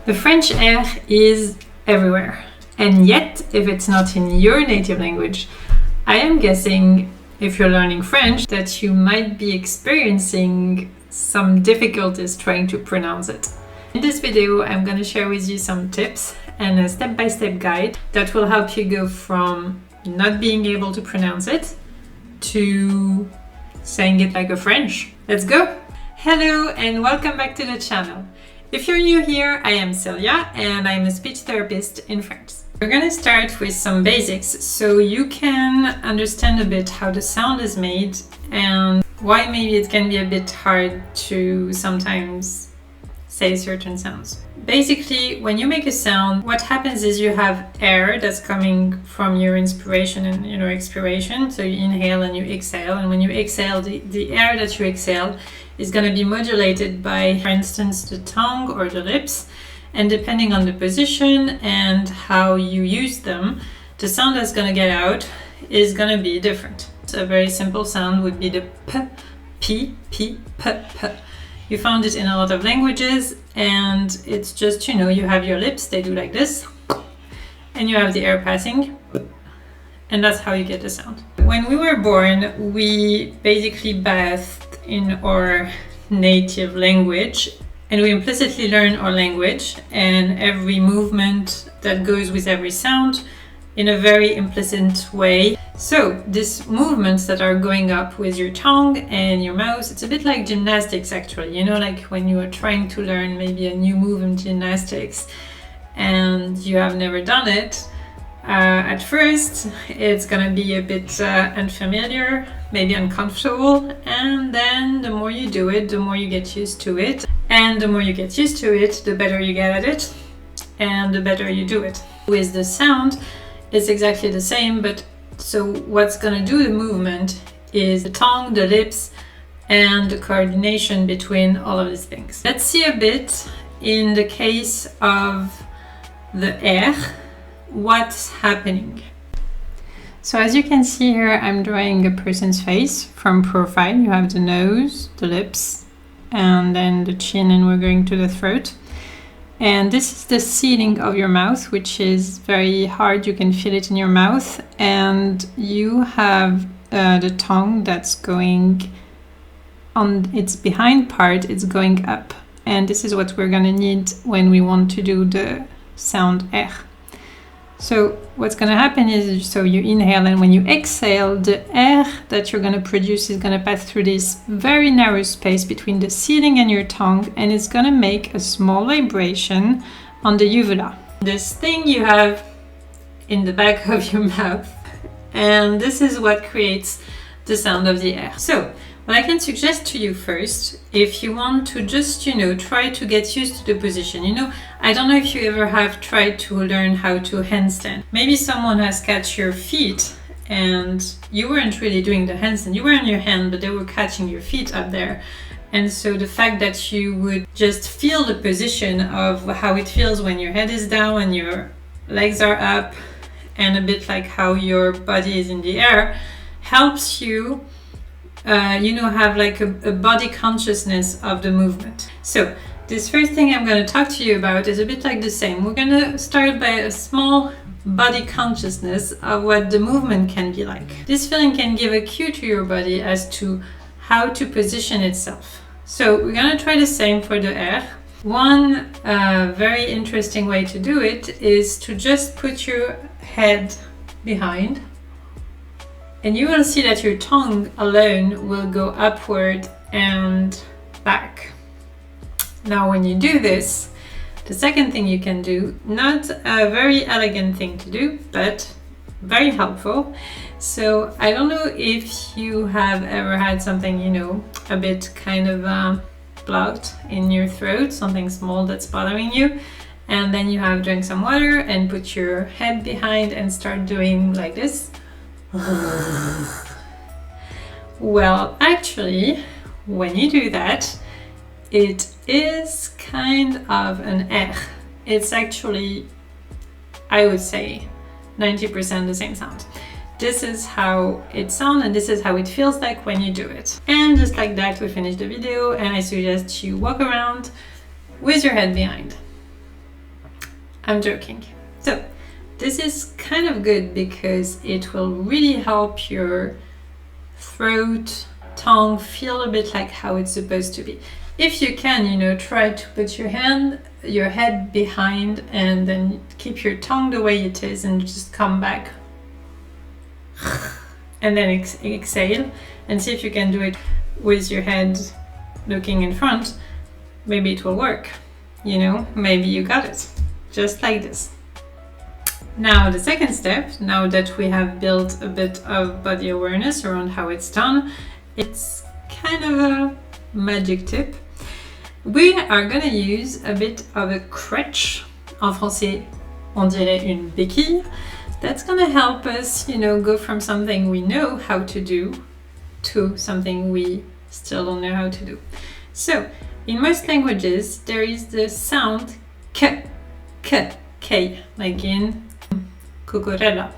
The French R is everywhere. And yet, if it's not in your native language, I am guessing if you're learning French that you might be experiencing some difficulties trying to pronounce it. In this video, I'm going to share with you some tips and a step-by-step guide that will help you go from not being able to pronounce it to saying it like a French. Let's go! Hello and welcome back to the channel. If you're new here, I am Celia and I'm a speech therapist in France. We're going to start with some basics so you can understand a bit how the sound is made and why maybe it can be a bit hard to sometimes say certain sounds. Basically, when you make a sound, what happens is you have air that's coming from your inspiration and your expiration. So you inhale and you exhale, and when you exhale, the air that you exhale is going to be modulated by, for instance, the tongue or the lips. And depending on the position and how you use them, the sound that's going to get out is going to be different. So a very simple sound would be the p, p, p, p. You found it in a lot of languages, and it's just, you have your lips, they do like this, and you have the air passing, and that's how you get the sound. When we were born, we basically bathed in our native language, and we implicitly learn our language and every movement that goes with every sound in a very implicit way. So these movements that are going up with your tongue and your mouth, it's a bit like gymnastics actually, like when you are trying to learn maybe a new move in gymnastics and you have never done it. At first it's gonna be a bit unfamiliar, maybe uncomfortable, and then the more you do it, the more you get used to it, and the more you get used to it, the better you get at it and the better you do it. With the sound, it's exactly the same, but so what's going to do the movement is the tongue, the lips, and the coordination between all of these things. Let's see a bit in the case of the R, what's happening. So as you can see here, I'm drawing a person's face from profile. You have the nose, the lips, and then the chin, and we're going to the throat. And this is the sealing of your mouth, which is very hard. You can feel it in your mouth. And you have the tongue that's going on its behind part, it's going up. And this is what we're going to need when we want to do the sound R. So what's going to happen is, so you inhale, and when you exhale, the air that you're going to produce is going to pass through this very narrow space between the ceiling and your tongue, and it's going to make a small vibration on the uvula. This thing you have in the back of your mouth, and this is what creates the sound of the air. So what I can suggest to you first, if you want to just, try to get used to the position. I don't know if you ever have tried to learn how to handstand. Maybe someone has catch your feet and you weren't really doing the handstand. You were on your hand, but they were catching your feet up there. And so the fact that you would just feel the position of how it feels when your head is down and your legs are up, and a bit like how your body is in the air, helps you have like a body consciousness of the movement. So this first thing I'm going to talk to you about is a bit like the same. We're going to start by a small body consciousness of what the movement can be like. This feeling can give a cue to your body as to how to position itself. So we're going to try the same for the R. One very interesting way to do it is to just put your head behind, and you will see that your tongue alone will go upward and back. Now when you do this, the second thing you can do, not a very elegant thing to do, but very helpful. So I don't know if you have ever had something, a bit kind of blocked in your throat, something small that's bothering you, and then you have drink some water and put your head behind and start doing like this. Well, actually, when you do that, it is kind of an R. It's actually, I would say, 90% the same sound. This is how it sounds and this is how it feels like when you do it. And just like that, we finish the video, and I suggest you walk around with your head behind. I'm joking. So this is kind of good because it will really help your throat, tongue feel a bit like how it's supposed to be. If you can, you know, try to put your head behind and then keep your tongue the way it is and just come back. And then exhale and see if you can do it with your head looking in front. Maybe it will work. You know, maybe you got it. Just like this. Now the second step, now that we have built a bit of body awareness around how it's done, it's kind of a magic tip. We are gonna use a bit of a crutch. En français, on dirait une béquille. That's gonna help us, you know, go from something we know how to do to something we still don't know how to do. So, in most languages, there is the sound k, like in cucurella.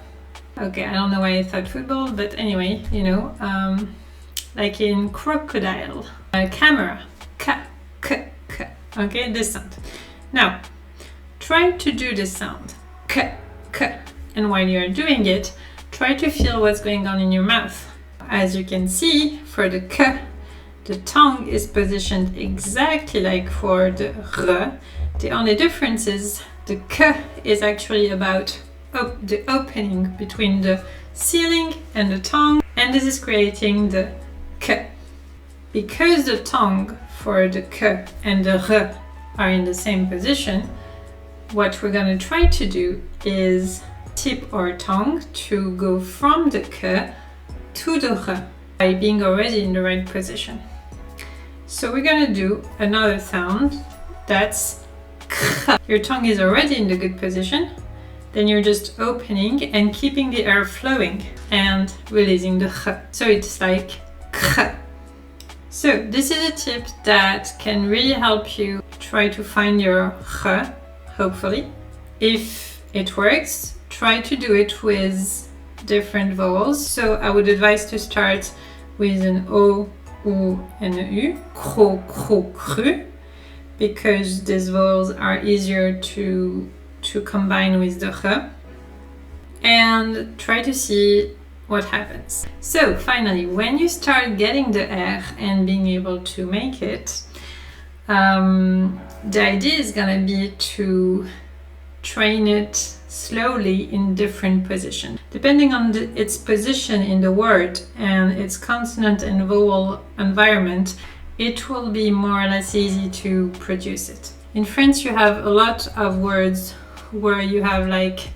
Okay, I don't know why I thought football, but anyway, you know, like in crocodile. Camera, k. Okay, this sound. Now, try to do this sound, k. And while you're doing it, try to feel what's going on in your mouth. As you can see, for the k, the tongue is positioned exactly like for the r. The only difference is the k is actually about the opening between the ceiling and the tongue, and this is creating the k. Because the tongue for the k and the r are in the same position, what we're going to try to do is tip our tongue to go from the k to the r by being already in the right position. So we're going to do another sound that's k. Your tongue is already in the good position, then you're just opening and keeping the air flowing and releasing the k. So it's like k. So this is a tip that can really help you try to find your k, hopefully. If it works, try to do it with different vowels. So I would advise to start with an O, U, and a U, cro, cru, because these vowels are easier to combine with the r, and try to see what happens. So finally, when you start getting the r and being able to make it, the idea is gonna be to train it slowly in different positions. Depending on its position in the word and its consonant and vowel environment, it will be more or less easy to produce it. In French, you have a lot of words where you have like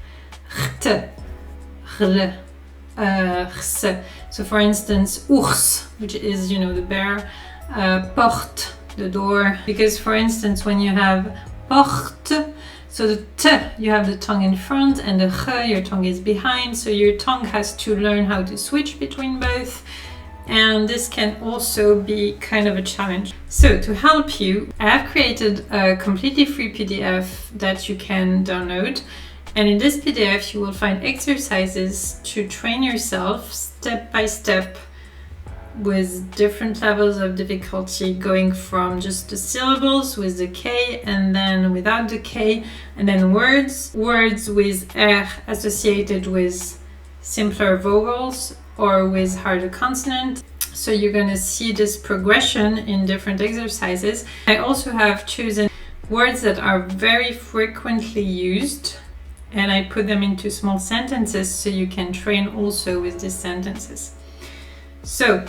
rt, rl, rs. So for instance, ours, which is, you know, the bear, porte, the door. Because for instance, when you have porte, so the t, you have the tongue in front, and the r, your tongue is behind. So your tongue has to learn how to switch between both. And this can also be kind of a challenge. So to help you, I have created a completely free PDF that you can download. And in this PDF, you will find exercises to train yourself step by step with different levels of difficulty, going from just the syllables with the K and then without the K, and then words with R associated with simpler vowels or with harder consonant. So you're going to see this progression in different exercises. I also have chosen words that are very frequently used, and I put them into small sentences so you can train also with these sentences. So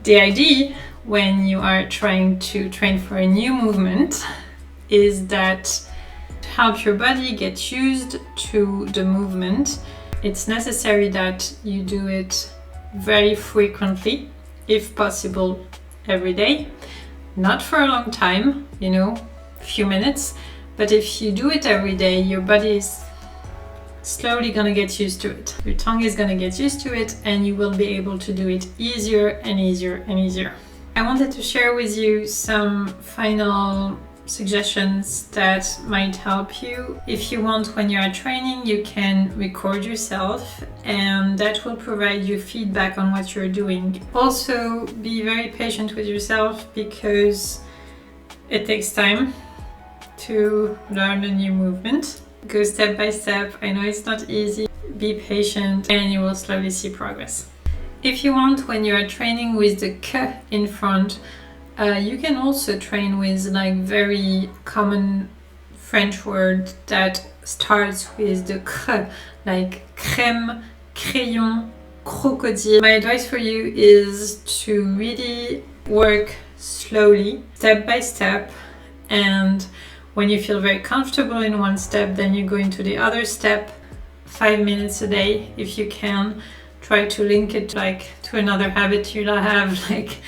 the idea when you are trying to train for a new movement is that to help your body get used to the movement, it's necessary that you do it very frequently, if possible every day. Not for a long time, you know, a few minutes, but if you do it every day, your body is slowly gonna get used to it. Your tongue is gonna get used to it, and you will be able to do it easier and easier and easier. I wanted to share with you some final suggestions that might help you. If you want, when you are training, you can record yourself, and that will provide you feedback on what you're doing. Also, be very patient with yourself because it takes time. to learn a new movement. Go step by step. I know it's not easy. Be patient and you will slowly see progress. If you want, when you are training with the k in front, you can also train with like very common French word that starts with the kr, like crème, crayon, crocodile. My advice for you is to really work slowly, step by step, and when you feel very comfortable in one step, then you go into the other step. 5 minutes a day if you can. Try to link it like to another habit you have, like,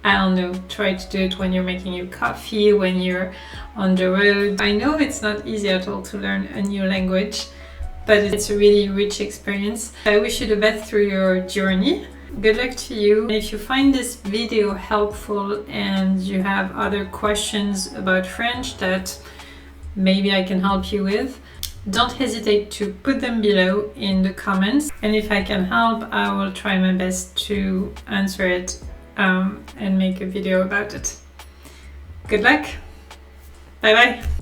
I don't know, try to do it when you're making your coffee, when you're on the road. I know it's not easy at all to learn a new language, but it's a really rich experience. I wish you the best through your journey. Good luck to you. If you find this video helpful and you have other questions about French that maybe I can help you with, don't hesitate to put them below in the comments. And if I can help, I will try my best to answer it and make a video about it. Good luck. Bye bye.